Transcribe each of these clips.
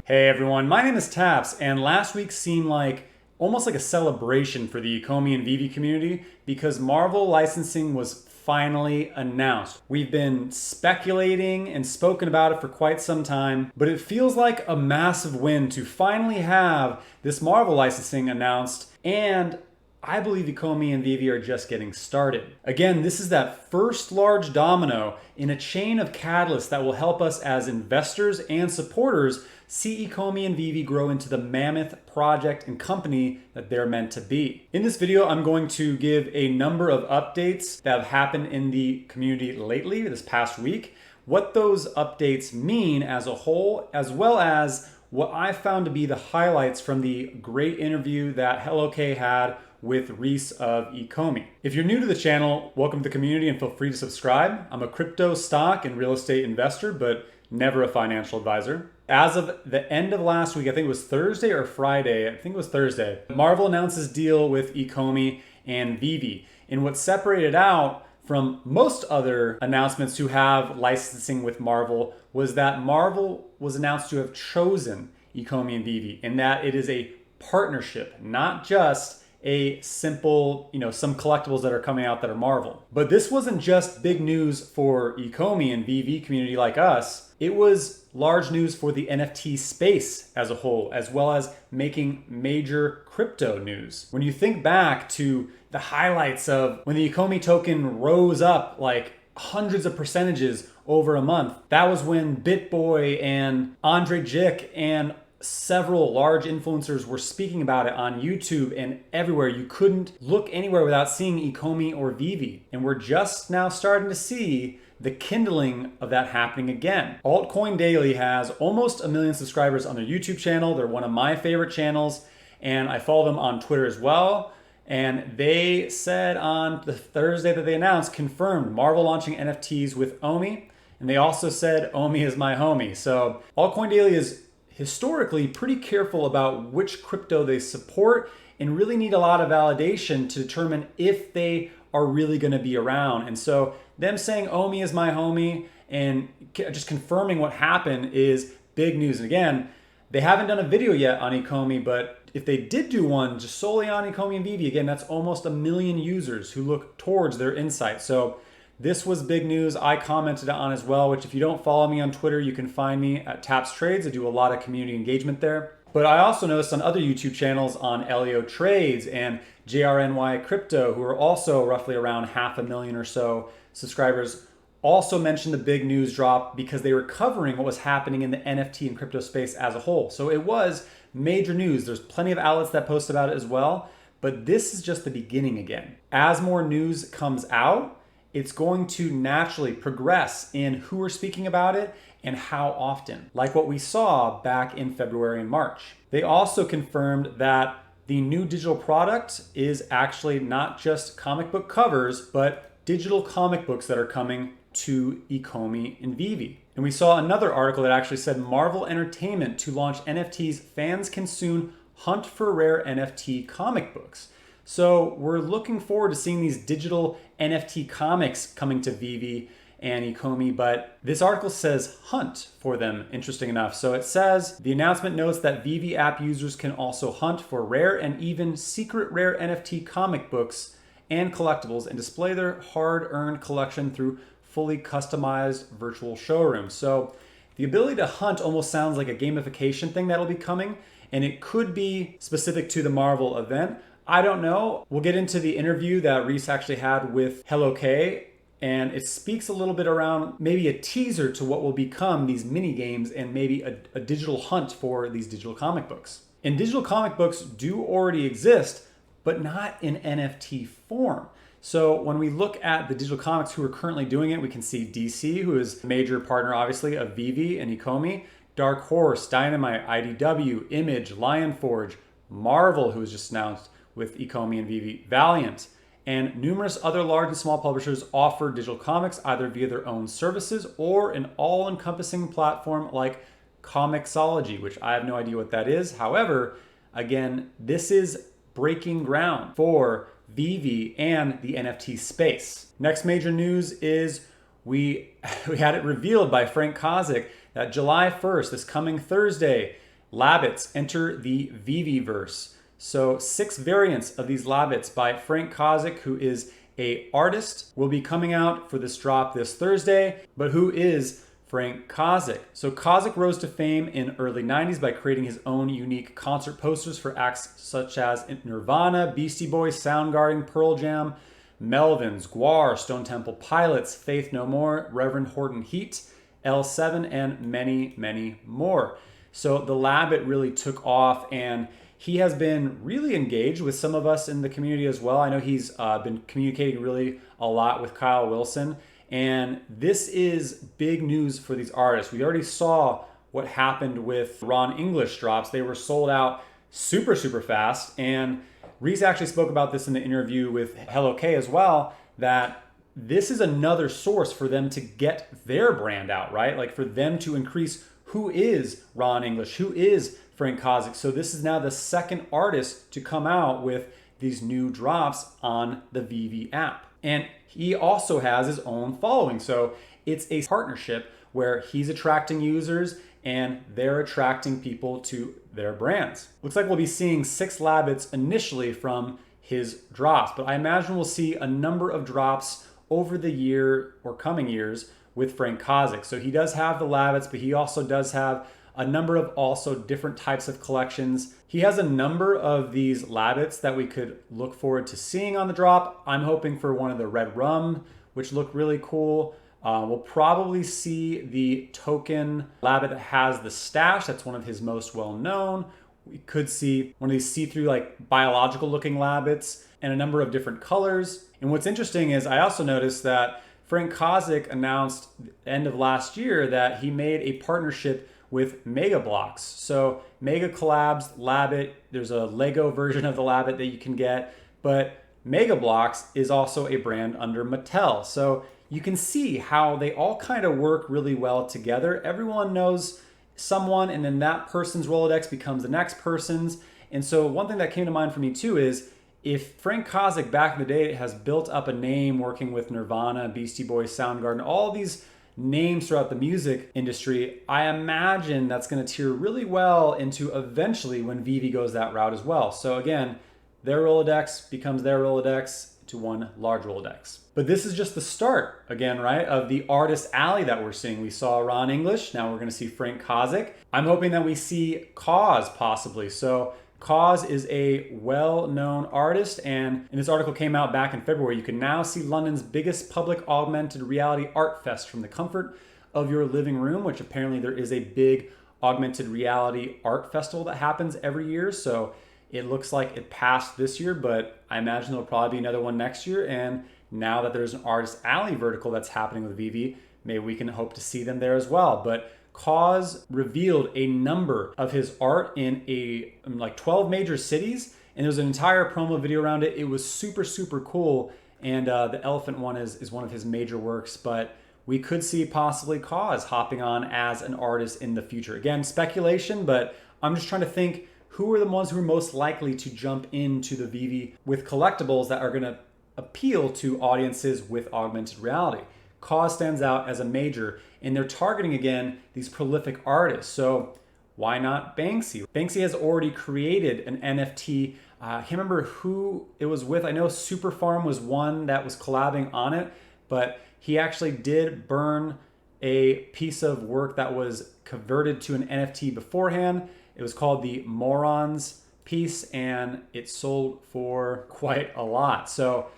Hey everyone, my name is Taps, and last week seemed like almost like a celebration for the Ecomi and Veve community because Marvel licensing was finally announced. We've been speculating and spoken about it for quite some time, but it feels like a massive win to finally have this Marvel licensing announced, and I believe Ecomi and Veve are just getting started. Again, this is that first large domino in a chain of catalysts that will help us as investors and supporters see Ecomi and Veve grow into the mammoth project and company that they're meant to be. In this video, I'm going to give a number of updates that have happened in the community lately, this past week, what those updates mean as a whole, as well as what I found to be the highlights from the great interview that Hello Kay had with Rhys of Ecomi. If you're new to the channel, welcome to the community and feel free to subscribe. I'm a crypto, stock, and real estate investor, but never a financial advisor. As of the end of last week, I think it was Thursday or Friday, I think it was Thursday, Marvel announced his deal with Ecomi and Veve. And what separated out from most other announcements who have licensing with Marvel was that Marvel was announced to have chosen Ecomi and Veve, and that it is a partnership, not just a simple, some collectibles that are coming out that are Marvel. But this wasn't just big news for Ecomi and Veve community like us. It was large news for the NFT space as a whole, as well as making major crypto news. When you think back to the highlights of when the Ecomi token rose up like hundreds of percentages over a month, that was when BitBoy and Andre Jick and several large influencers were speaking about it on YouTube and everywhere. You couldn't look anywhere without seeing Ecomi or Veve. And we're just now starting to see the kindling of that happening again. Altcoin Daily has almost 1 million subscribers on their YouTube channel. They're one of my favorite channels, and I follow them on Twitter as well. And they said on the Thursday that they announced, confirmed Marvel launching NFTs with OMI. And they also said, OMI is my homie. So Altcoin Daily is historically pretty careful about which crypto they support and really need a lot of validation to determine if they are really going to be around. And so them saying OMI is my homie and just confirming what happened is big news. And again, they haven't done a video yet on Ecomi, but if they did do one just solely on Ecomi and Veve, again, that's almost 1 million users who look towards their insights. So this was big news. I commented on as well, which if you don't follow me on Twitter, you can find me at TapsTrades. I do a lot of community engagement there. But I also noticed on other YouTube channels on LEO Trades and JRNY Crypto, who are also roughly around 500,000 or so subscribers, also mentioned the big news drop because they were covering what was happening in the NFT and crypto space as a whole. So it was major news. There's plenty of outlets that post about it as well, but this is just the beginning again. As more news comes out, it's going to naturally progress in who are speaking about it and how often, like what we saw back in February and March. They also confirmed that the new digital product is actually not just comic book covers, but digital comic books that are coming to Ecomi and Veve. And we saw another article that actually said Marvel Entertainment to launch NFTs fans can soon hunt for rare NFT comic books. So we're looking forward to seeing these digital NFT comics coming to Veve and Ecomi, but this article says hunt for them, interesting enough. So it says, the announcement notes that Veve app users can also hunt for rare and even secret rare NFT comic books and collectibles and display their hard-earned collection through fully customized virtual showrooms. So the ability to hunt almost sounds like a gamification thing that'll be coming, and it could be specific to the Marvel event. I don't know. We'll get into the interview that Rhys actually had with Hello Kay, and it speaks a little bit around maybe a teaser to what will become these mini games and maybe a digital hunt for these digital comic books. And digital comic books do already exist, but not in NFT form. So when we look at the digital comics who are currently doing it, we can see DC, who is a major partner, obviously, of Veve and Ecomi, Dark Horse, Dynamite, IDW, Image, Lionforge, Marvel, who was just announced with Ecomi and Veve, Valiant, and numerous other large and small publishers offer digital comics either via their own services or an all-encompassing platform like Comixology, which I have no idea what that is. However, again, this is breaking ground for Veve and the NFT space. Next major news is we had it revealed by Frank Kozik that July 1st, this coming Thursday, Labbits enter the Veve-verse. So 6 variants of these Labbits by Frank Kozik, who is a artist, will be coming out for this drop this Thursday. But who is Frank Kozik? So Kozik rose to fame in early 90s by creating his own unique concert posters for acts such as Nirvana, Beastie Boys, Soundgarden, Pearl Jam, Melvins, Gwar, Stone Temple Pilots, Faith No More, Reverend Horton Heat, L7, and many, many more. So the Labbit really took off, and he has been really engaged with some of us in the community as well. I know he's been communicating really a lot with Kyle Wilson, and this is big news for these artists. We already saw what happened with Ron English drops. They were sold out super, super fast, and Rhys actually spoke about this in the interview with Hello Kay as well, that this is another source for them to get their brand out, right? Like for them to increase who is Ron English, who is Frank Kozik. So this is now the second artist to come out with these new drops on the Veve app. And he also has his own following. So it's a partnership where he's attracting users and they're attracting people to their brands. Looks like we'll be seeing 6 Labbits initially from his drops, but I imagine we'll see a number of drops over the year or coming years with Frank Kozik. So he does have the Labbits, but he also does have a number of also different types of collections. He has a number of these Labbits that we could look forward to seeing on the drop. I'm hoping for one of the Red Rum, which look really cool. We'll probably see the token Labbit that has the stash. That's one of his most well-known. We could see one of these see-through, like biological looking Labbits and a number of different colors. And what's interesting is I also noticed that Frank Kozik announced end of last year that he made a partnership with Mega Bloks. So Mega collabs Labbit. There's a Lego version of the Labbit that you can get, but Mega Bloks is also a brand under Mattel. So you can see how they all kind of work really well together. Everyone knows someone, and then that person's Rolodex becomes the next person's. And so one thing that came to mind for me too is if Frank Kozik back in the day has built up a name working with Nirvana, Beastie Boys, Soundgarden, all these names throughout the music industry, I imagine that's going to tier really well into eventually when Veve goes that route as well. So again, their Rolodex becomes their Rolodex to one large Rolodex. But this is just the start, again, right, of the artist alley that we're seeing. We saw Ron English, now we're going to see Frank Kozik. I'm hoping that we see Cause possibly. So Cause is a well-known artist, and this article came out back in February. You can now see London's biggest public augmented reality art fest from the comfort of your living room, which apparently there is a big augmented reality art festival that happens every year. So it looks like it passed this year, but I imagine there'll probably be another one next year. And now that there's an artist alley vertical that's happening with Veve, maybe we can hope to see them there as well. But Cause revealed a number of his art in like 12 major cities, and there was an entire promo video around it. It was super, super cool. And the elephant one is one of his major works, but we could see possibly Cause hopping on as an artist in the future. Again, speculation, but I'm just trying to think who are the ones who are most likely to jump into the Veve with collectibles that are going to appeal to audiences with augmented reality. Cause stands out as a major, and they're targeting, again, these prolific artists. So why not Banksy? Banksy has already created an NFT. I can't remember who it was with. I know Superfarm was one that was collabing on it, but he actually did burn a piece of work that was converted to an NFT beforehand. It was called the Morons piece, and it sold for quite a lot. So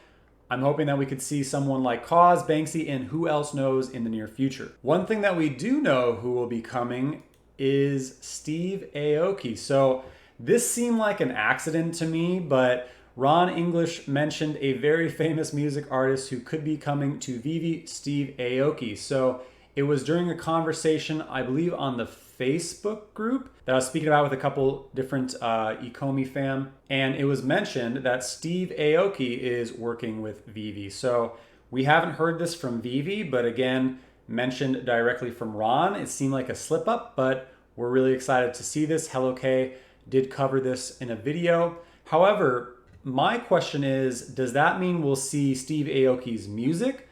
I'm hoping that we could see someone like Cause, Banksy, and who else knows in the near future. One thing that we do know who will be coming is Steve Aioki. So this seemed like an accident to me, but Ron English mentioned a very famous music artist who could be coming to Veve, Steve Aioki. So it was during a conversation, I believe, on the Facebook group that I was speaking about with a couple different Ecomi fam, and it was mentioned that Steve Aioki is working with Veve. So we haven't heard this from Veve, but again, mentioned directly from Ron. It seemed like a slip up, but we're really excited to see this. Hello Kay did cover this in a video. However, my question is, does that mean we'll see Steve Aoki's music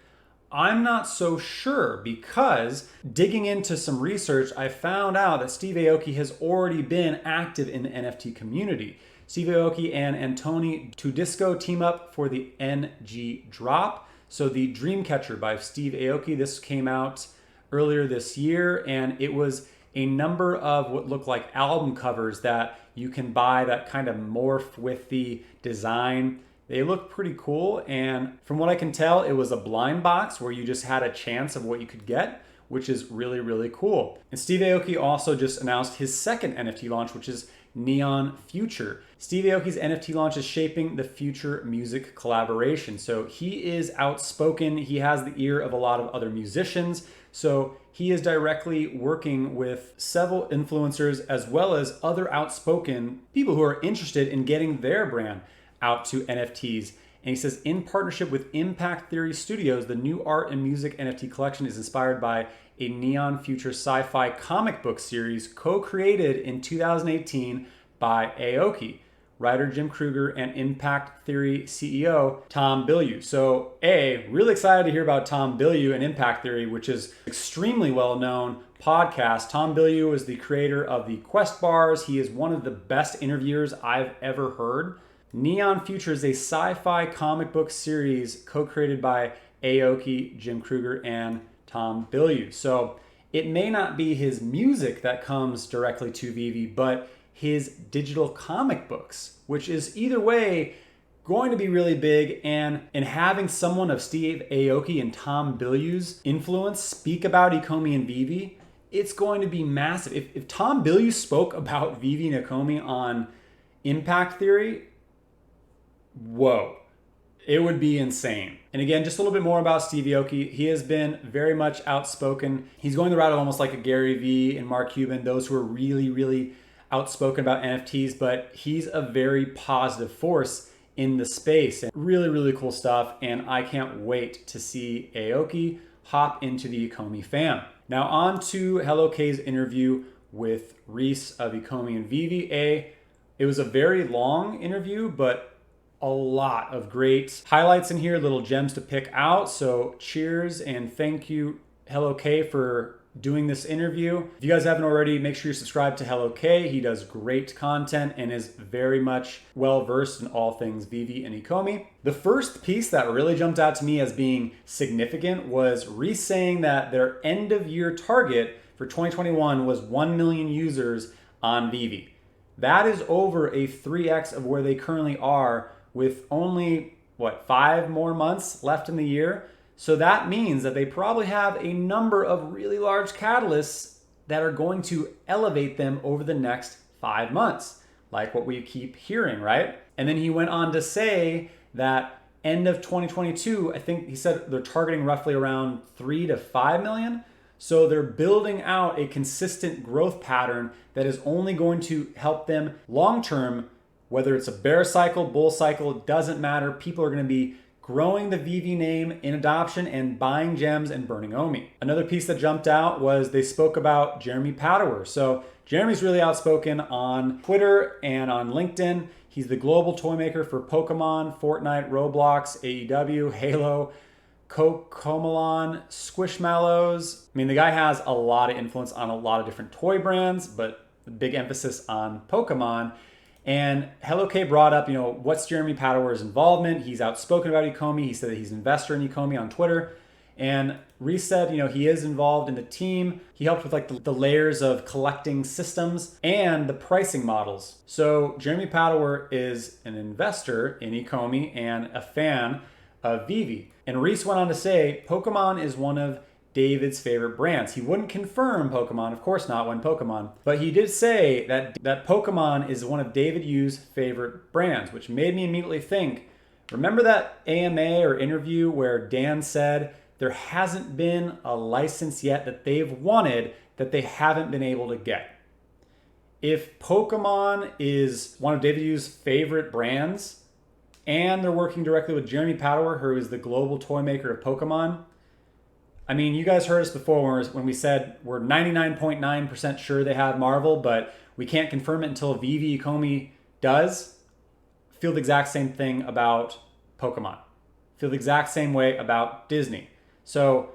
I'm not so sure, because digging into some research, I found out that Steve Aioki has already been active in the NFT community. Steve Aioki and Antoni Tudisco team up for the NG Drop. So the Dreamcatcher by Steve Aioki, this came out earlier this year, and it was a number of what looked like album covers that you can buy that kind of morph with the design. They look pretty cool, and from what I can tell, it was a blind box where you just had a chance of what you could get, which is really, really cool. And Steve Aioki also just announced his second NFT launch, which is Neon Future. Steve Aoki's NFT launch is shaping the future music collaboration. So he is outspoken. He has the ear of a lot of other musicians. So he is directly working with several influencers as well as other outspoken people who are interested in getting their brand out to NFTs. And he says, in partnership with Impact Theory Studios, the new art and music NFT collection is inspired by a Neon Future sci-fi comic book series co-created in 2018 by Aioki, writer Jim Kruger, and Impact Theory CEO Tom Bilyeu. So really excited to hear about Tom Bilyeu and Impact Theory, which is extremely well-known podcast. Tom Bilyeu is the creator of the Quest Bars. He is one of the best interviewers I've ever heard. Neon Future is a sci-fi comic book series co-created by Aioki, Jim Kruger, and Tom Bilyeu. So it may not be his music that comes directly to Veve, but his digital comic books, which is either way going to be really big. And having someone of Steve Aioki and Tom Bilyeu's influence speak about Ecomi and Veve, it's going to be massive. If Tom Bilyeu spoke about Veve and Ecomi on Impact Theory, whoa, it would be insane. And again, just a little bit more about Steve Aioki. He has been very much outspoken. He's going the route of almost like a Gary Vee and Mark Cuban, those who are really, really outspoken about NFTs, but he's a very positive force in the space. And really, really cool stuff. And I can't wait to see Aioki hop into the Ecomi fam. Now on to Hello Kay's interview with Rhys of Ecomi and Veve. It was a very long interview, but a lot of great highlights in here, little gems to pick out. So cheers and thank you, Hello Kay, for doing this interview. If you guys haven't already, make sure you subscribe to Hello Kay. He does great content and is very much well-versed in all things Veve and Ecomi. The first piece that really jumped out to me as being significant was Rhys saying that their end-of-year target for 2021 was 1 million users on Veve. That is over a 3x of where they currently are, with only, 5 more months left in the year. So that means that they probably have a number of really large catalysts that are going to elevate them over the next 5 months, like what we keep hearing, right? And then he went on to say that end of 2022, I think he said they're targeting roughly around 3 to 5 million. So they're building out a consistent growth pattern that is only going to help them long-term. Whether it's a bear cycle, bull cycle, it doesn't matter. People are going to be growing the Veve name in adoption and buying gems and burning OMI. Another piece that jumped out was they spoke about Jeremy Padawer. So Jeremy's really outspoken on Twitter and on LinkedIn. He's the global toy maker for Pokemon, Fortnite, Roblox, AEW, Halo, Cocomelon, Squishmallows. I mean, the guy has a lot of influence on a lot of different toy brands, but the big emphasis on Pokemon. And Hello Kay brought up, what's Jeremy Padawer's involvement? He's outspoken about Ecomi. He said that he's an investor in Ecomi on Twitter. And Rhys said, he is involved in the team. He helped with the layers of collecting systems and the pricing models. So Jeremy Padawer is an investor in Ecomi and a fan of Veve. And Rhys went on to say, Pokemon is one of David's favorite brands. He wouldn't confirm Pokemon, of course not when Pokemon, but he did say that Pokemon is one of David Yu's favorite brands, which made me immediately think, remember that AMA or interview where Dan said there hasn't been a license yet that they've wanted that they haven't been able to get? If Pokemon is one of David Yu's favorite brands and they're working directly with Jeremy Padawer, who is the global toy maker of Pokemon, I mean, you guys heard us before when we said we're 99.9% sure they have Marvel, but we can't confirm it until Veve Ecomi does. Feel the exact same thing about Pokemon. Feel the exact same way about Disney. So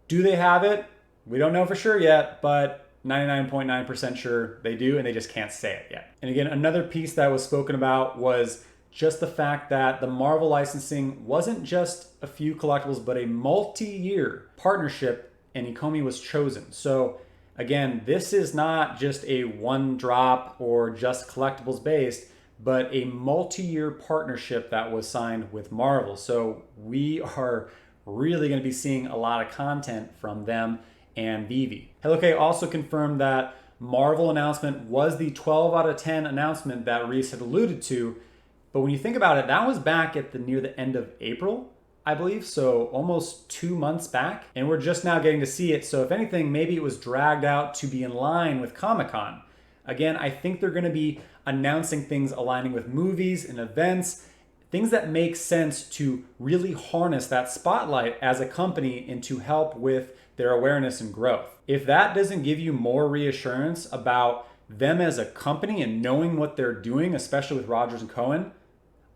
do they have it? We don't know for sure yet, but 99.9% sure they do, and they just can't say it yet. And again, another piece that was spoken about was just the fact that the Marvel licensing wasn't just a few collectibles, but a multi-year partnership, and Ecomi was chosen. So again, this is not just a one drop or just collectibles based, but a multi-year partnership that was signed with Marvel. So we are really going to be seeing a lot of content from them and Veve. Hello Kay also confirmed that Marvel announcement was the 12 out of 10 announcement that Rhys had alluded to. But when you think about it, that was back at near the end of April, I believe. So almost 2 months back. And we're just now getting to see it. So if anything, maybe it was dragged out to be in line with Comic-Con. Again, I think they're going to be announcing things aligning with movies and events, things that make sense to really harness that spotlight as a company and to help with their awareness and growth. If that doesn't give you more reassurance about them as a company and knowing what they're doing, especially with Rogers and Cohen,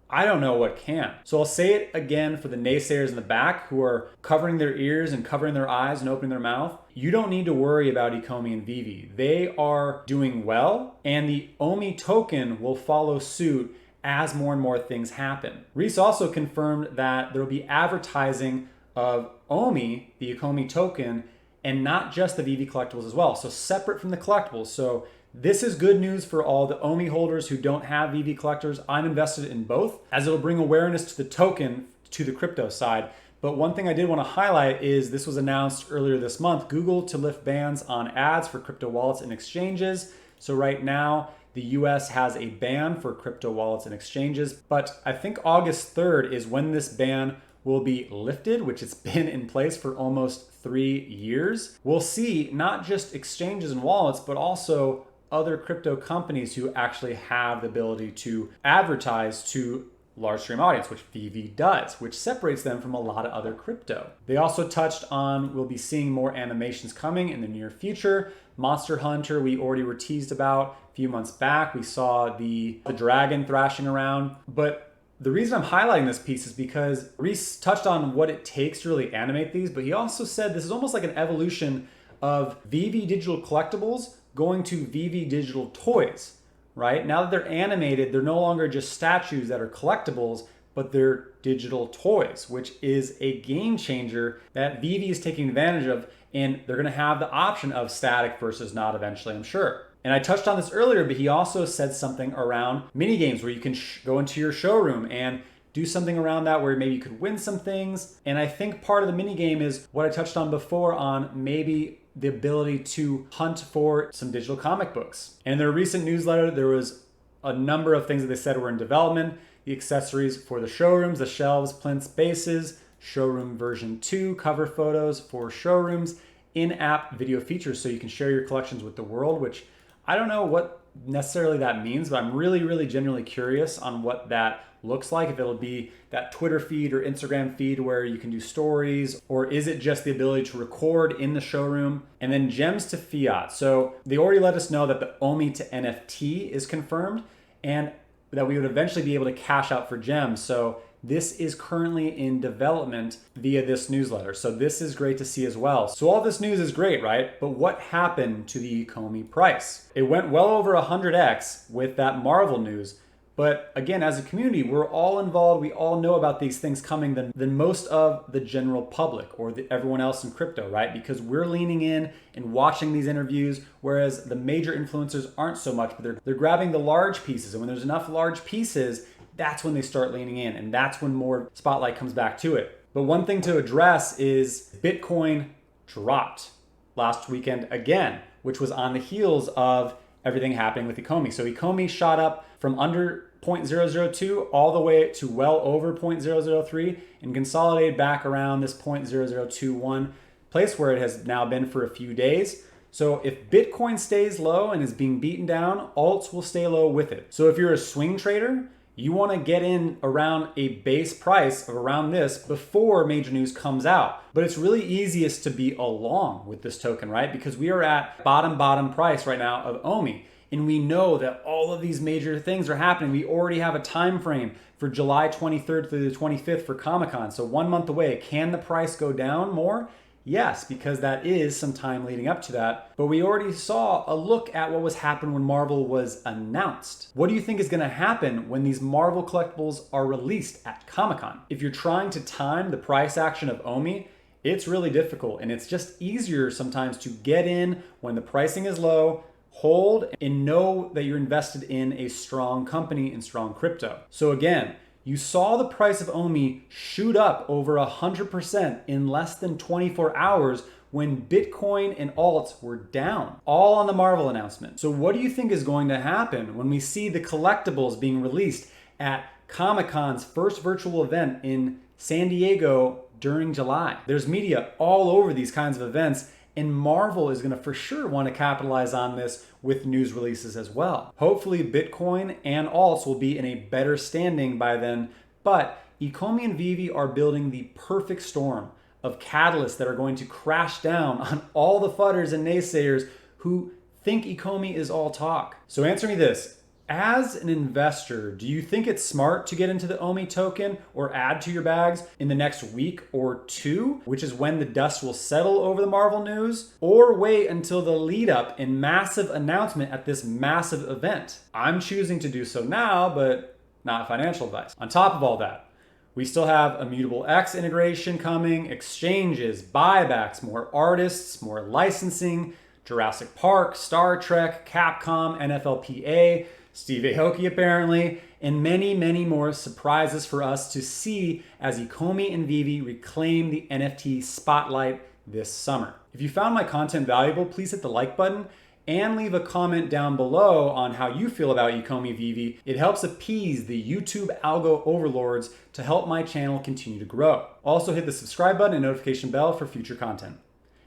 I don't know what can. So I'll say it again for the naysayers in the back who are covering their ears and covering their eyes and opening their mouth. You don't need to worry about Ecomi and Veve. They are doing well, and the OMI token will follow suit as more and more things happen. Rhys also confirmed that there will be advertising of OMI, the Ecomi token, and not just the Veve collectibles as well. So separate from the collectibles. So this is good news for all the OMI holders who don't have Veve collectors. I'm invested in both, as it'll bring awareness to the token to the crypto side. But one thing I did want to highlight is this was announced earlier this month, Google to lift bans on ads for crypto wallets and exchanges. So right now, the US has a ban for crypto wallets and exchanges, but I think August 3rd is when this ban will be lifted, which it's been in place for almost 3 years. We'll see not just exchanges and wallets, but also other crypto companies who actually have the ability to advertise to large stream audience, which Veve does, which separates them from a lot of other crypto. They also touched on we'll be seeing more animations coming in the near future. Monster Hunter, we already were teased about a few months back. We saw the dragon thrashing around. But the reason I'm highlighting this piece is because Rhys touched on what it takes to really animate these, but he also said this is almost like an evolution of Veve digital collectibles going to Veve digital toys, right? Now that they're animated, they're no longer just statues that are collectibles, but they're digital toys, which is a game changer that Veve is taking advantage of, and they're gonna have the option of static versus not eventually, I'm sure. And I touched on this earlier, but he also said something around mini games where you can go into your showroom and do something around that where maybe you could win some things. And I think part of the mini game is what I touched on before on maybe the ability to hunt for some digital comic books. And in their recent newsletter, there was a number of things that they said were in development. The accessories for the showrooms, the shelves, plinths, bases, showroom version 2, cover photos for showrooms, in-app video features so you can share your collections with the world, which I don't know what necessarily that means, but I'm really genuinely curious on what that looks like. If it'll be that Twitter feed or Instagram feed where you can do stories, or is it just the ability to record in the showroom? And then gems to fiat. So they already let us know that the OMI to NFT is confirmed and that we would eventually be able to cash out for gems. So this is currently in development via this newsletter. So this is great to see as well. So all this news is great, right? But what happened to the Ecomi price? It went well over 100x with that Marvel news. But again, as a community, we're all involved. We all know about these things coming than most of the general public or everyone else in crypto, right? Because we're leaning in and watching these interviews, whereas the major influencers aren't so much, but they're grabbing the large pieces. And when there's enough large pieces, that's when they start leaning in. And that's when more spotlight comes back to it. But one thing to address is Bitcoin dropped last weekend again, which was on the heels of everything happening with Ecomi. So Ecomi shot up from under 0.002 all the way to well over 0.003 and consolidated back around this 0.0021 place where it has now been for a few days. So if Bitcoin stays low and is being beaten down, alts will stay low with it. So if you're a swing trader, you want to get in around a base price of around this before major news comes out. But it's really easiest to be along with this token, right? Because we are at bottom price right now of OMI. and we know that all of these major things are happening. We already have a time frame for July 23rd through the 25th for Comic-Con, so 1 month away. Can the price go down more? Yes, because that is some time leading up to that. But we already saw a look at what was happening when Marvel was announced. What do you think is going to happen when these Marvel collectibles are released at Comic-Con? If you're trying to time the price action of OMI, it's really difficult, and it's just easier sometimes to get in when the pricing is low, hold, and know that you're invested in a strong company and strong crypto. So again, you saw the price of OMI shoot up over 100% in less than 24 hours when Bitcoin and alts were down, all on the Marvel announcement. So what do you think is going to happen when we see the collectibles being released at Comic-Con's first virtual event in San Diego during July? There's media all over these kinds of events, and Marvel is going to for sure want to capitalize on this with news releases as well. Hopefully Bitcoin and alts will be in a better standing by then, but Ecomi and Veve are building the perfect storm of catalysts that are going to crash down on all the fudders and naysayers who think Ecomi is all talk. So answer me this. As an investor, do you think it's smart to get into the OMI token or add to your bags in the next week or two, which is when the dust will settle over the Marvel news, or wait until the lead up and massive announcement at this massive event? I'm choosing to do so now, but not financial advice. On top of all that, we still have Immutable X integration coming, exchanges, buybacks, more artists, more licensing, Jurassic Park, Star Trek, Capcom, NFLPA, Steve Aioki apparently, and many, many more surprises for us to see as Ecomi and Veve reclaim the NFT spotlight this summer. If you found my content valuable, please hit the like button and leave a comment down below on how you feel about Ecomi Veve. It helps appease the YouTube algo overlords to help my channel continue to grow. Also hit the subscribe button and notification bell for future content.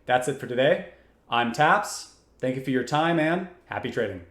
That's it for today. I'm Taps. Thank you for your time and happy trading.